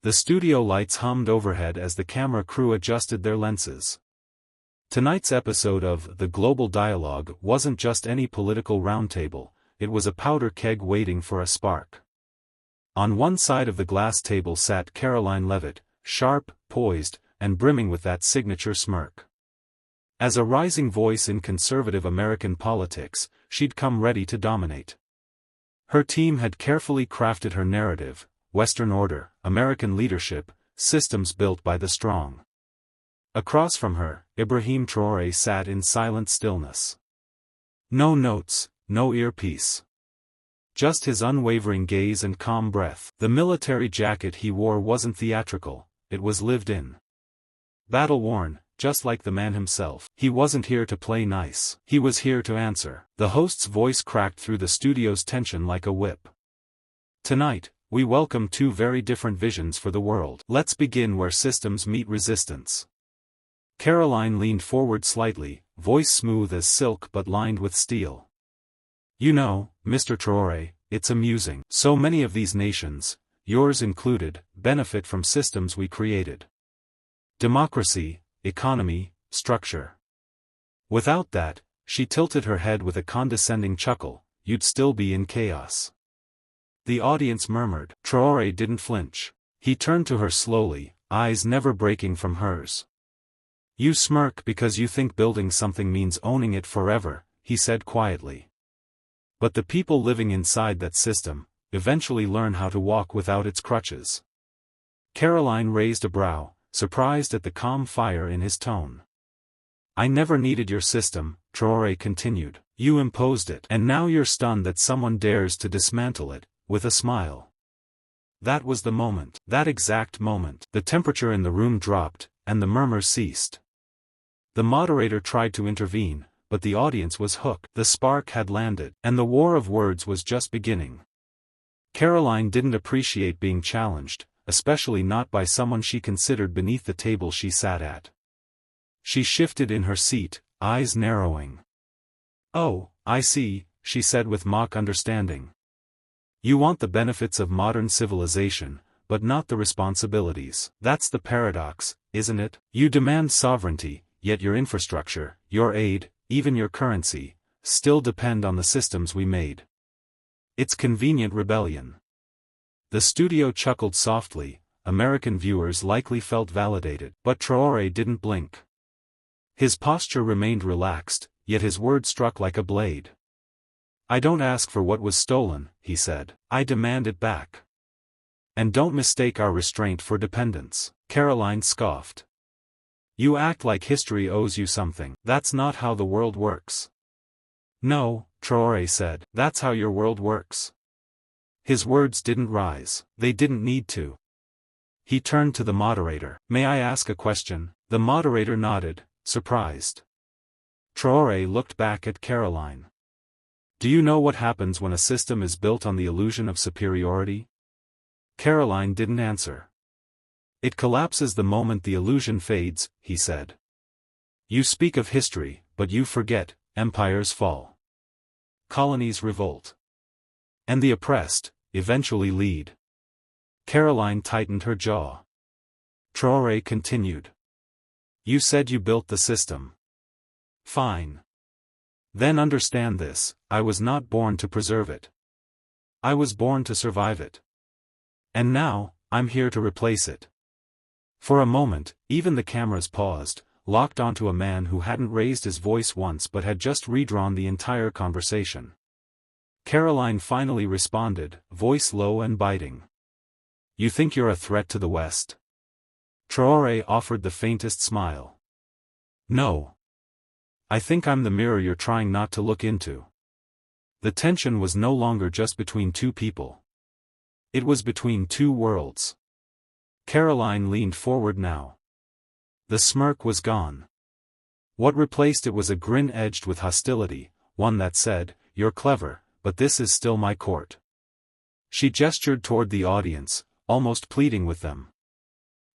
The studio lights hummed overhead as the camera crew adjusted their lenses. Tonight's episode of The Global Dialogue wasn't just any political roundtable, it was a powder keg waiting for a spark. On one side of the glass table sat Karoline Leavitt, sharp, poised, and brimming with that signature smirk. As a rising voice in conservative American politics, she'd come ready to dominate. Her team had carefully crafted her narrative: Western order, American leadership, systems built by the strong. Across from her, Ibrahim Traoré sat in silent stillness. No notes, no earpiece. Just his unwavering gaze and calm breath. The military jacket he wore wasn't theatrical, it was lived in. Battle-worn, just like the man himself. He wasn't here to play nice. He was here to answer. The host's voice cracked through the studio's tension like a whip. Tonight, we welcome two very different visions for the world. Let's begin where systems meet resistance. Karoline leaned forward slightly, voice smooth as silk but lined with steel. You know, Mr. Traoré, it's amusing. So many of these nations, yours included, benefit from systems we created. Democracy, economy, structure. Without that, she tilted her head with a condescending chuckle, you'd still be in chaos. The audience murmured. Traoré didn't flinch. He turned to her slowly, eyes never breaking from hers. You smirk because you think building something means owning it forever, he said quietly. But the people living inside that system eventually learn how to walk without its crutches. Karoline raised a brow, surprised at the calm fire in his tone. I never needed your system, Traoré continued. You imposed it. And now you're stunned that someone dares to dismantle it, with a smile. That was the moment. That exact moment. The temperature in the room dropped, and the murmurs ceased. The moderator tried to intervene, but the audience was hooked. The spark had landed, and the war of words was just beginning. Karoline didn't appreciate being challenged, especially not by someone she considered beneath the table she sat at. She shifted in her seat, eyes narrowing. Oh, I see, she said with mock understanding. You want the benefits of modern civilization, but not the responsibilities. That's the paradox, isn't it? You demand sovereignty, yet your infrastructure, your aid, even your currency, still depend on the systems we made. It's convenient rebellion. The studio chuckled softly. American viewers likely felt validated, but Traoré didn't blink. His posture remained relaxed, yet his words struck like a blade. I don't ask for what was stolen, he said. I demand it back. And don't mistake our restraint for dependence. Karoline scoffed. You act like history owes you something. That's not how the world works. No, Traoré said, that's how your world works. His words didn't rise. They didn't need to. He turned to the moderator. May I ask a question? The moderator nodded, surprised. Traoré looked back at Karoline. Do you know what happens when a system is built on the illusion of superiority? Karoline didn't answer. It collapses the moment the illusion fades, he said. You speak of history, but you forget, empires fall. Colonies revolt. And the oppressed, eventually lead. Karoline tightened her jaw. Traoré continued. You said you built the system. Fine. Then understand this, I was not born to preserve it. I was born to survive it. And now, I'm here to replace it. For a moment, even the cameras paused, locked onto a man who hadn't raised his voice once but had just redrawn the entire conversation. Karoline finally responded, voice low and biting. You think you're a threat to the West? Traoré offered the faintest smile. No. I think I'm the mirror you're trying not to look into. The tension was no longer just between two people. It was between two worlds. Karoline leaned forward now. The smirk was gone. What replaced it was a grin edged with hostility, one that said, you're clever, but this is still my court. She gestured toward the audience, almost pleading with them.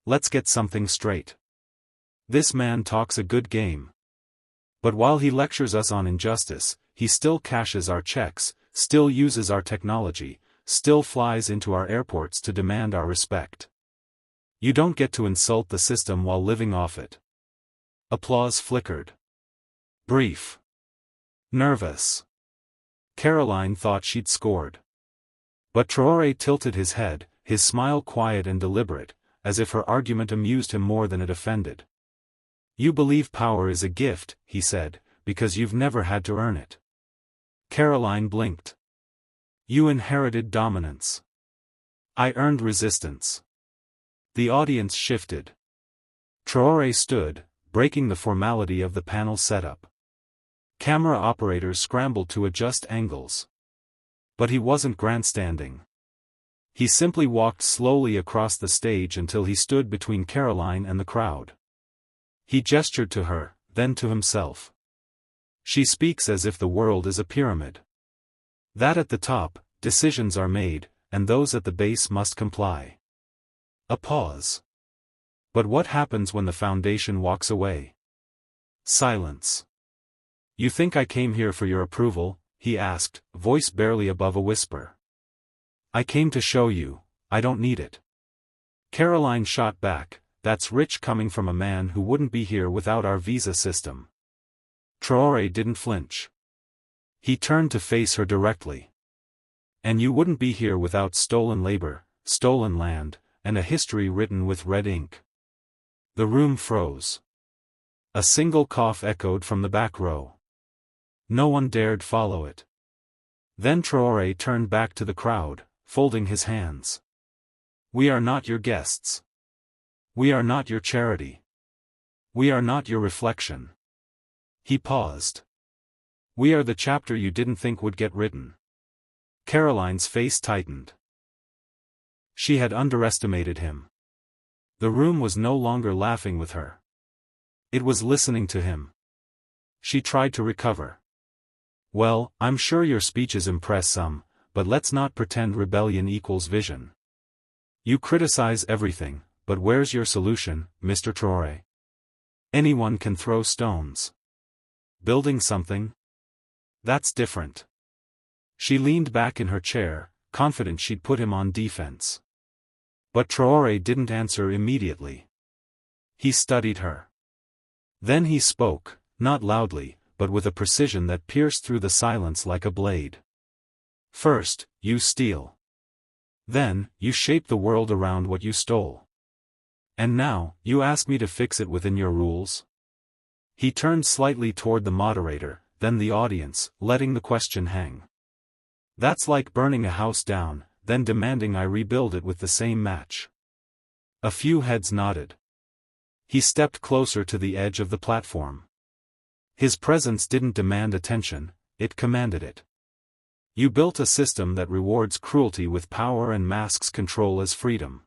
Let's get something straight. This man talks a good game. But while he lectures us on injustice, he still cashes our checks, still uses our technology, still flies into our airports to demand our respect. You don't get to insult the system while living off it. Applause flickered. Brief. Nervous. Karoline thought she'd scored. But Traoré tilted his head, his smile quiet and deliberate, as if her argument amused him more than it offended. You believe power is a gift, he said, because you've never had to earn it. Karoline blinked. You inherited dominance. I earned resistance. The audience shifted. Traoré stood, breaking the formality of the panel setup. Camera operators scrambled to adjust angles. But he wasn't grandstanding. He simply walked slowly across the stage until he stood between Karoline and the crowd. He gestured to her, then to himself. She speaks as if the world is a pyramid. That at the top, decisions are made, and those at the base must comply. A pause. But what happens when the foundation walks away? Silence. You think I came here for your approval? He asked, voice barely above a whisper. I came to show you, I don't need it. Karoline shot back, that's rich coming from a man who wouldn't be here without our visa system. Traoré didn't flinch. He turned to face her directly. And you wouldn't be here without stolen labor, stolen land, and a history written with red ink. The room froze. A single cough echoed from the back row. No one dared follow it. Then Traoré turned back to the crowd, folding his hands. We are not your guests. We are not your charity. We are not your reflection. He paused. We are the chapter you didn't think would get written. Karoline's face tightened. She had underestimated him. The room was no longer laughing with her. It was listening to him. She tried to recover. Well, I'm sure your speeches impress some, but let's not pretend rebellion equals vision. You criticize everything, but where's your solution, Mr. Traoré? Anyone can throw stones. Building something? That's different. She leaned back in her chair, confident she'd put him on defense. But Traoré didn't answer immediately. He studied her. Then he spoke, not loudly, but with a precision that pierced through the silence like a blade. First, you steal. Then, you shape the world around what you stole. And now, you ask me to fix it within your rules? He turned slightly toward the moderator, then the audience, letting the question hang. That's like burning a house down, then demanding I rebuild it with the same match. A few heads nodded. He stepped closer to the edge of the platform. His presence didn't demand attention, it commanded it. You built a system that rewards cruelty with power and masks control as freedom.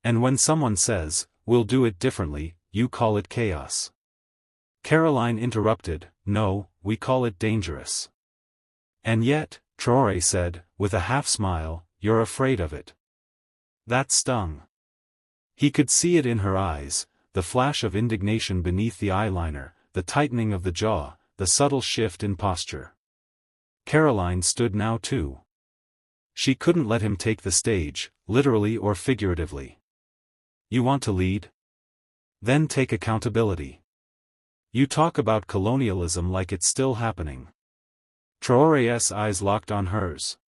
And when someone says, we'll do it differently, you call it chaos. Karoline interrupted, no, we call it dangerous. And yet, Traoré said, with a half-smile, you're afraid of it. That stung. He could see it in her eyes, the flash of indignation beneath the eyeliner, the tightening of the jaw, the subtle shift in posture. Karoline stood now too. She couldn't let him take the stage, literally or figuratively. You want to lead? Then take accountability. You talk about colonialism like it's still happening. Traoré's eyes locked on hers.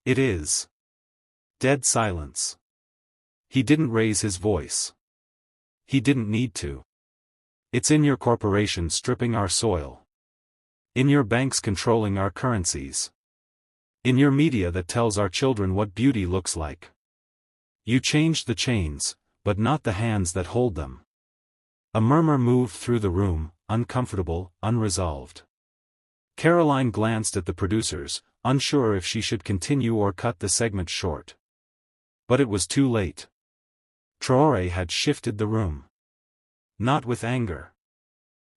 It is. Dead silence. He didn't raise his voice. He didn't need to. It's in your corporation stripping our soil. In your banks controlling our currencies. In your media that tells our children what beauty looks like. You changed the chains, but not the hands that hold them. A murmur moved through the room, uncomfortable, unresolved. Karoline glanced at the producers, unsure if she should continue or cut the segment short. But it was too late. Traoré had shifted the room. Not with anger.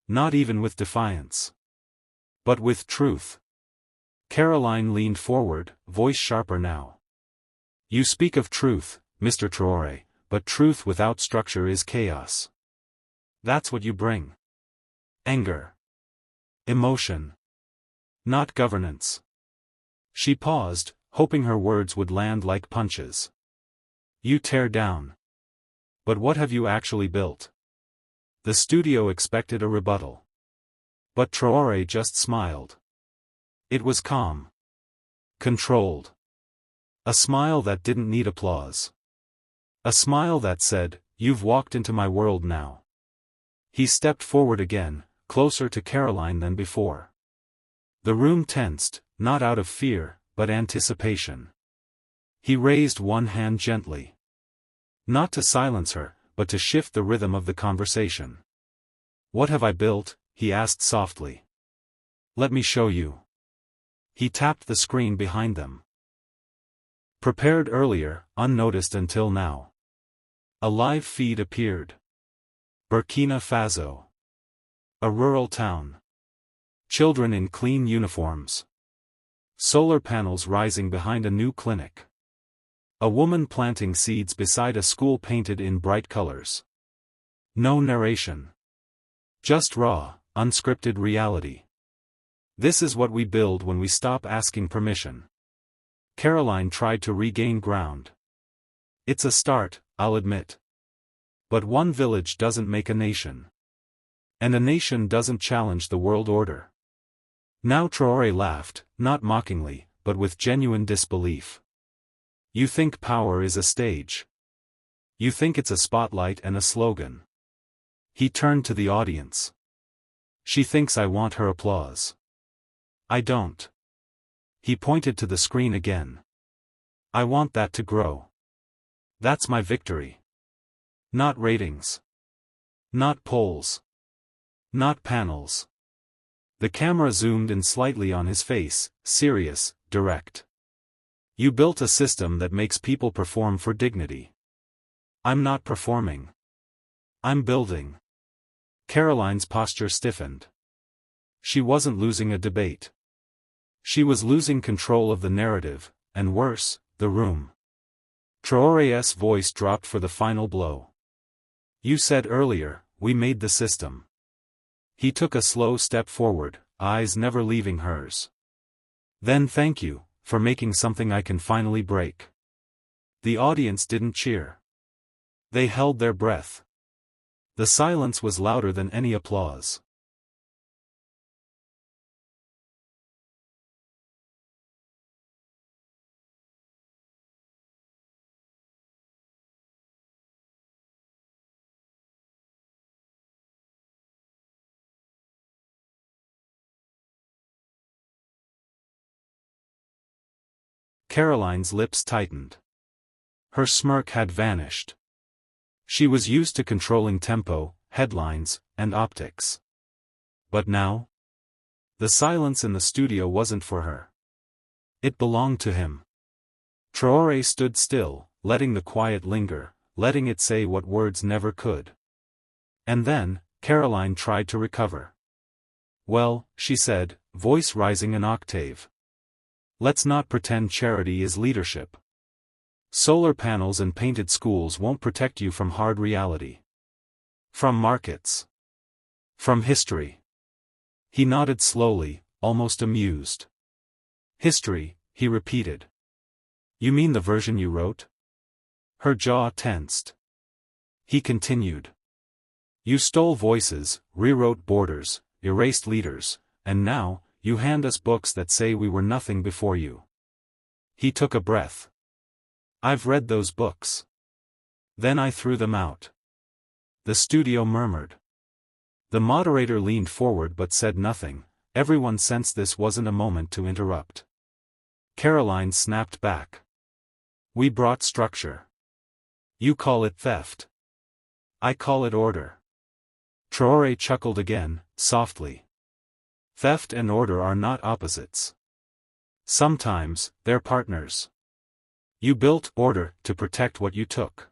Not even with defiance. But with truth. Karoline leaned forward, voice sharper now. You speak of truth, Mr. Traoré, but truth without structure is chaos. That's what you bring. Anger. Emotion. Not governance. She paused, hoping her words would land like punches. You tear down. But what have you actually built? The studio expected a rebuttal. But Traoré just smiled. It was calm. Controlled. A smile that didn't need applause. A smile that said, "You've walked into my world now." He stepped forward again, closer to Karoline than before. The room tensed, not out of fear, but anticipation. He raised one hand gently. Not to silence her, but to shift the rhythm of the conversation. "What have I built?" he asked softly. "Let me show you." He tapped the screen behind them. Prepared earlier, unnoticed until now. A live feed appeared. Burkina Faso. A rural town. Children in clean uniforms. Solar panels rising behind a new clinic. A woman planting seeds beside a school painted in bright colors. No narration. Just raw, unscripted reality. This is what we build when we stop asking permission. Karoline tried to regain ground. It's a start, I'll admit. But one village doesn't make a nation. And a nation doesn't challenge the world order. Now Traoré laughed, not mockingly, but with genuine disbelief. You think power is a stage. You think it's a spotlight and a slogan. He turned to the audience. She thinks I want her applause. I don't. He pointed to the screen again. I want that to grow. That's my victory. Not ratings. Not polls. Not panels. The camera zoomed in slightly on his face, serious, direct. You built a system that makes people perform for dignity. I'm not performing. I'm building. Karoline's posture stiffened. She wasn't losing a debate. She was losing control of the narrative, and worse, the room. Traoré's voice dropped for the final blow. You said earlier, we made the system. He took a slow step forward, eyes never leaving hers. Then thank you, for making something I can finally break. The audience didn't cheer. They held their breath. The silence was louder than any applause. Karoline's lips tightened. Her smirk had vanished. She was used to controlling tempo, headlines, and optics. But now? The silence in the studio wasn't for her. It belonged to him. Traoré stood still, letting the quiet linger, letting it say what words never could. And then, Karoline tried to recover. Well, she said, voice rising an octave. Let's not pretend charity is leadership. Solar panels and painted schools won't protect you from hard reality. From markets. From history. He nodded slowly, almost amused. History, he repeated. You mean the version you wrote? Her jaw tensed. He continued. You stole voices, rewrote borders, erased leaders, and now, you hand us books that say we were nothing before you. He took a breath. I've read those books. Then I threw them out. The studio murmured. The moderator leaned forward but said nothing. Everyone sensed this wasn't a moment to interrupt. Karoline snapped back. We brought structure. You call it theft. I call it order. Traoré chuckled again, softly. Theft and order are not opposites. Sometimes, they're partners. You built order to protect what you took.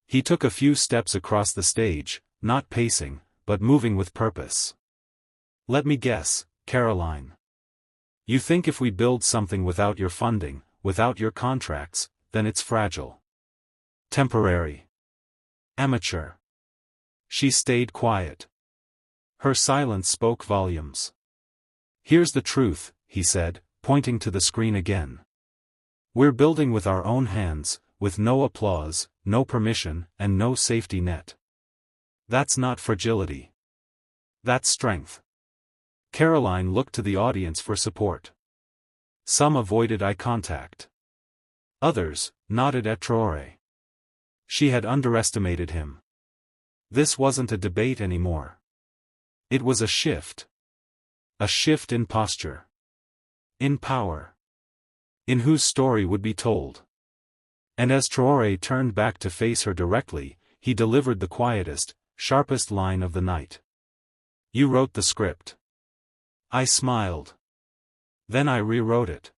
He took a few steps across the stage, not pacing, but moving with purpose. Let me guess, Karoline. You think if we build something without your funding, without your contracts, then it's fragile. Temporary. Amateur. She stayed quiet. Her silence spoke volumes. Here's the truth, he said, pointing to the screen again. We're building with our own hands, with no applause, no permission, and no safety net. That's not fragility. That's strength. Karoline looked to the audience for support. Some avoided eye contact. Others nodded at Traoré. She had underestimated him. This wasn't a debate anymore. It was a shift. A shift in posture. In power. In whose story would be told. And as Traoré turned back to face her directly, he delivered the quietest, sharpest line of the night. You wrote the script. I smiled. Then I rewrote it.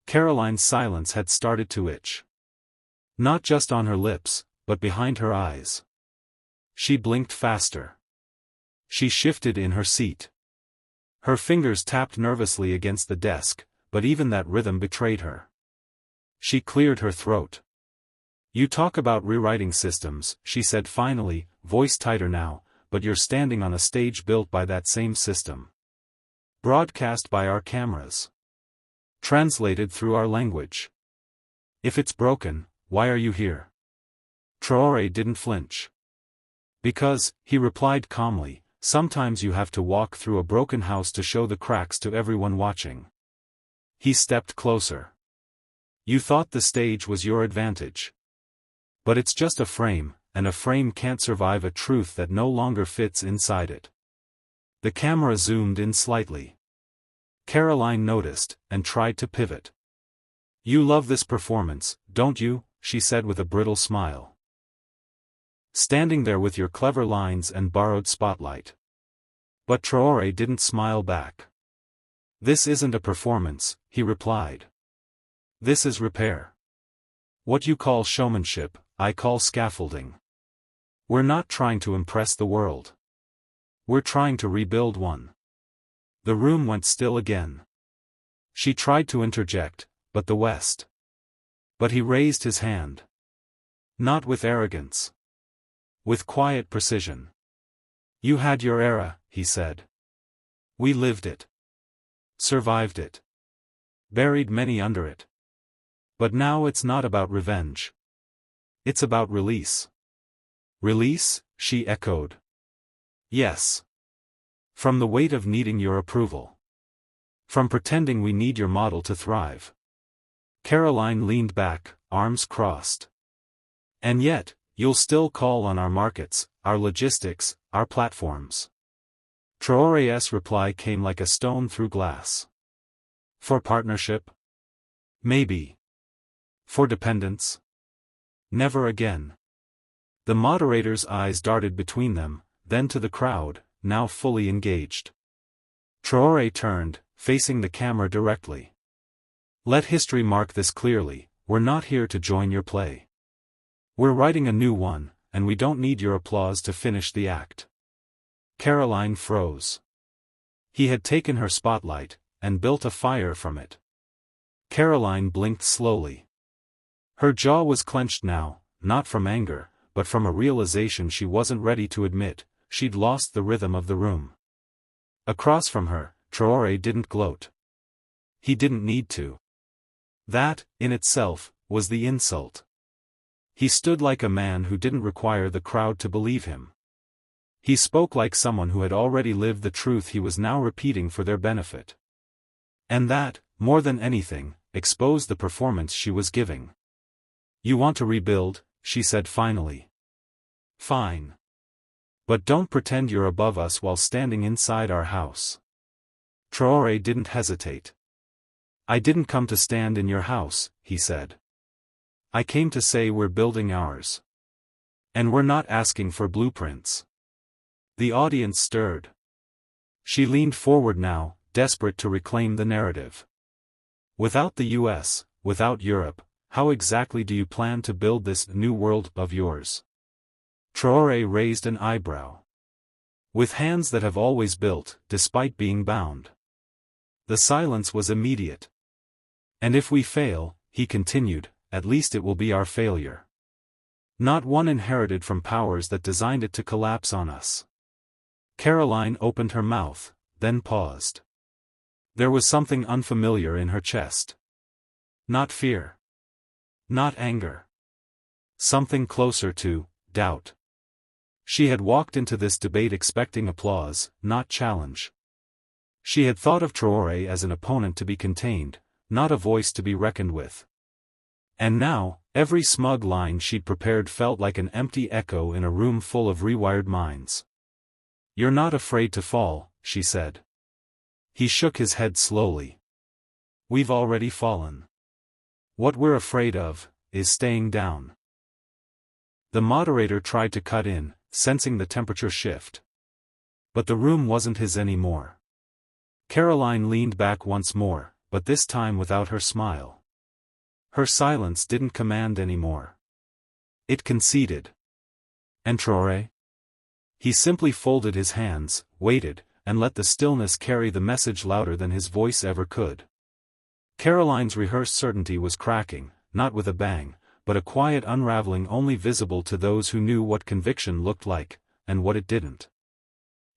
Karoline's silence had started to itch. Not just on her lips, but behind her eyes. She blinked faster. She shifted in her seat. Her fingers tapped nervously against the desk, but even that rhythm betrayed her. She cleared her throat. You talk about rewriting systems, she said finally, voice tighter now, but you're standing on a stage built by that same system. Broadcast by our cameras. Translated through our language. If it's broken, why are you here? Traoré didn't flinch. Because, he replied calmly, sometimes you have to walk through a broken house to show the cracks to everyone watching. He stepped closer. You thought the stage was your advantage. But it's just a frame, and a frame can't survive a truth that no longer fits inside it. The camera zoomed in slightly. Karoline noticed, and tried to pivot. You love this performance, don't you? She said with a brittle smile. Standing there with your clever lines and borrowed spotlight. But Traoré didn't smile back. This isn't a performance, he replied. This is repair. What you call showmanship, I call scaffolding. We're not trying to impress the world. We're trying to rebuild one. The room went still again. She tried to interject, but the West. But he raised his hand. Not with arrogance. With quiet precision. You had your era, he said. We lived it. Survived it. Buried many under it. But now it's not about revenge. It's about release. Release, she echoed. Yes. From the weight of needing your approval. From pretending we need your model to thrive. Karoline leaned back, arms crossed. And yet, you'll still call on our markets, our logistics, our platforms. Traoré's reply came like a stone through glass. For partnership? Maybe. For dependence? Never again. The moderator's eyes darted between them, then to the crowd, now fully engaged. Traoré turned, facing the camera directly. Let history mark this clearly, we're not here to join your play. We're writing a new one, and we don't need your applause to finish the act. Karoline froze. He had taken her spotlight, and built a fire from it. Karoline blinked slowly. Her jaw was clenched now, not from anger, but from a realization she wasn't ready to admit, she'd lost the rhythm of the room. Across from her, Traoré didn't gloat. He didn't need to. That, in itself, was the insult. He stood like a man who didn't require the crowd to believe him. He spoke like someone who had already lived the truth he was now repeating for their benefit. And that, more than anything, exposed the performance she was giving. You want to rebuild, she said finally. Fine. But don't pretend you're above us while standing inside our house. Traoré didn't hesitate. I didn't come to stand in your house, he said. I came to say we're building ours. And we're not asking for blueprints. The audience stirred. She leaned forward now, desperate to reclaim the narrative. Without the US, without Europe, how exactly do you plan to build this new world of yours? Traoré raised an eyebrow. With hands that have always built, despite being bound. The silence was immediate. And if we fail, he continued, at least it will be our failure. Not one inherited from powers that designed it to collapse on us. Karoline opened her mouth, then paused. There was something unfamiliar in her chest. Not fear. Not anger. something closer to doubt. She had walked into this debate expecting applause, not challenge. She had thought of Traoré as an opponent to be contained, not a voice to be reckoned with. And now, every smug line she'd prepared felt like an empty echo in a room full of rewired minds. "You're not afraid to fall," she said. He shook his head slowly. "We've already fallen. What we're afraid of is staying down." The moderator tried to cut in, sensing the temperature shift. But the room wasn't his anymore. Karoline leaned back once more, but this time without her smile. Her silence didn't command anymore. It conceded. And Traoré? He simply folded his hands, waited, and let the stillness carry the message louder than his voice ever could. Karoline's rehearsed certainty was cracking, not with a bang, but a quiet unraveling only visible to those who knew what conviction looked like, and what it didn't.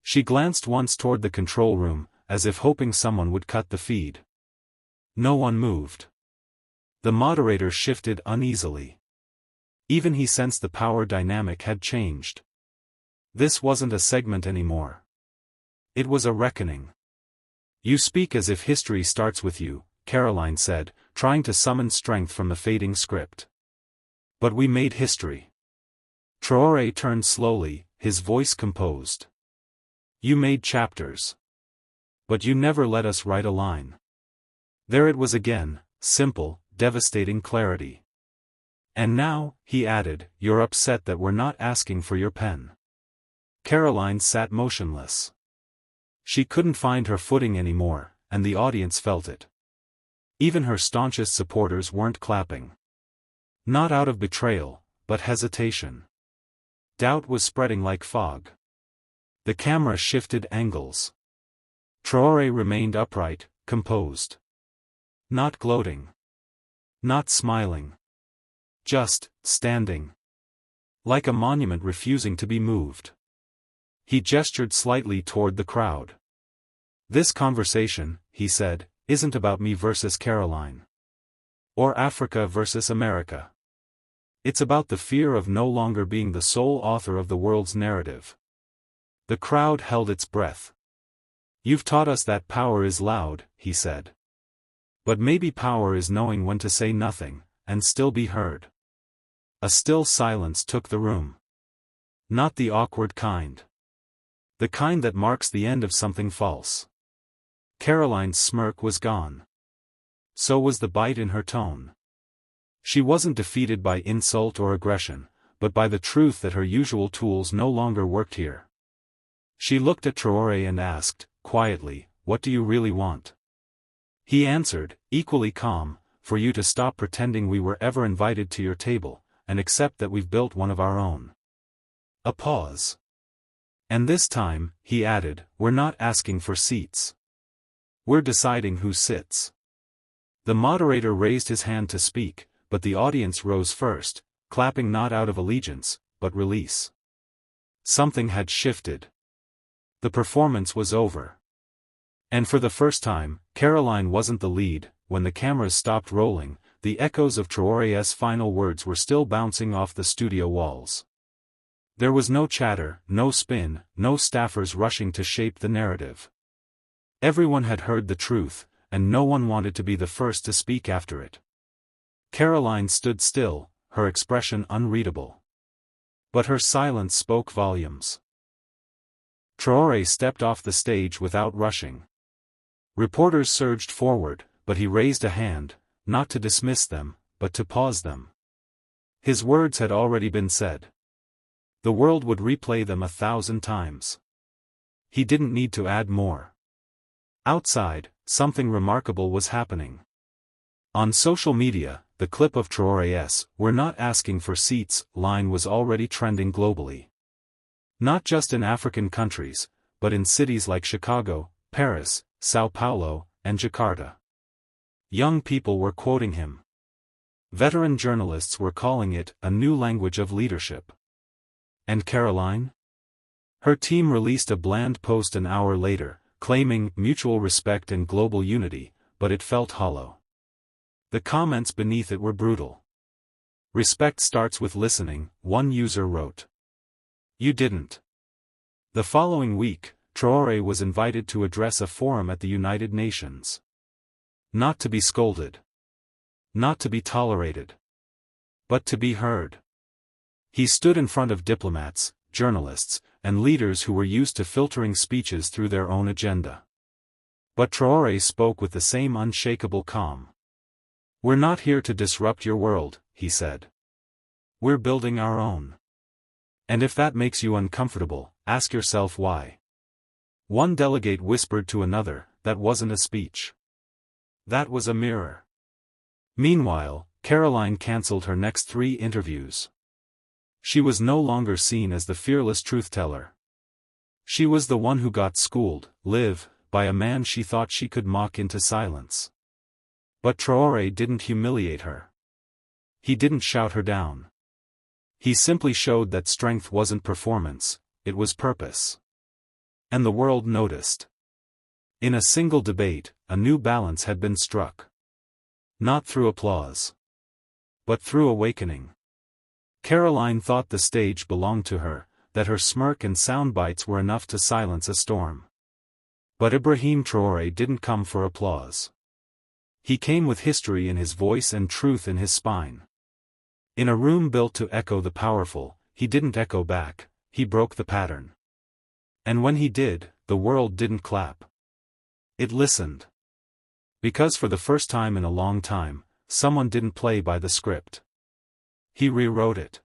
She glanced once toward the control room, as if hoping someone would cut the feed. No one moved. The moderator shifted uneasily. Even he sensed the power dynamic had changed. This wasn't a segment anymore. It was a reckoning. "You speak as if history starts with you," Karoline said, trying to summon strength from the fading script. "But we made history." Traoré turned slowly, his voice composed. "You made chapters. But you never let us write a line." There it was again, simple, devastating clarity. "And now," he added, "you're upset that we're not asking for your pen." Karoline sat motionless. She couldn't find her footing anymore, and the audience felt it. Even her staunchest supporters weren't clapping. Not out of betrayal, but hesitation. Doubt was spreading like fog. The camera shifted angles. Traoré remained upright, composed. Not gloating. Not smiling. Just standing. Like a monument refusing to be moved. He gestured slightly toward the crowd. "This conversation," he said, "isn't about me versus Karoline. Or Africa versus America. It's about the fear of no longer being the sole author of the world's narrative." The crowd held its breath. "You've taught us that power is loud," he said. "But maybe power is knowing when to say nothing, and still be heard." A still silence took the room. Not the awkward kind. The kind that marks the end of something false. Karoline's smirk was gone. So was the bite in her tone. She wasn't defeated by insult or aggression, but by the truth that her usual tools no longer worked here. She looked at Traoré and asked, quietly, "What do you really want?" He answered, equally calm, "For you to stop pretending we were ever invited to your table, and accept that we've built one of our own." A pause. "And this time," he added, "we're not asking for seats. We're deciding who sits." The moderator raised his hand to speak, but the audience rose first, clapping not out of allegiance, but release. Something had shifted. The performance was over. And for the first time, Karoline wasn't the lead. When the cameras stopped rolling, the echoes of Traoré's final words were still bouncing off the studio walls. There was no chatter, no spin, no staffers rushing to shape the narrative. Everyone had heard the truth, and no one wanted to be the first to speak after it. Karoline stood still, her expression unreadable. But her silence spoke volumes. Traoré stepped off the stage without rushing. Reporters surged forward, but he raised a hand, not to dismiss them, but to pause them. His words had already been said. The world would replay them 1,000 times. He didn't need to add more. Outside, something remarkable was happening. On social media, the clip of Traoré's "We're not asking for seats" line was already trending globally. Not just in African countries, but in cities like Chicago, Paris, Sao Paulo, and Jakarta. Young people were quoting him. Veteran journalists were calling it a new language of leadership. And Karoline? Her team released a bland post an hour later, claiming mutual respect and global unity, but it felt hollow. The comments beneath it were brutal. Respect starts with listening, one user wrote. You didn't. The following week, Traoré was invited to address a forum at the United Nations. Not to be scolded. Not to be tolerated. But to be heard. He stood in front of diplomats, journalists, and leaders who were used to filtering speeches through their own agenda. But Traoré spoke with the same unshakable calm. We're not here to disrupt your world, he said. We're building our own. And if that makes you uncomfortable, ask yourself why. One delegate whispered to another, that wasn't a speech. That was a mirror. Meanwhile, Karoline cancelled her next 3 interviews. She was no longer seen as the fearless truth-teller. She was the one who got schooled, by a man she thought she could mock into silence. But Traoré didn't humiliate her. He didn't shout her down. He simply showed that strength wasn't performance, it was purpose. And the world noticed. In a single debate, a new balance had been struck. Not through applause. But through awakening. Karoline thought the stage belonged to her, that her smirk and soundbites were enough to silence a storm. But Ibrahim Traoré didn't come for applause. He came with history in his voice and truth in his spine. In a room built to echo the powerful, he didn't echo back, he broke the pattern. And when he did, the world didn't clap. It listened. Because for the first time in a long time, someone didn't play by the script. He rewrote it.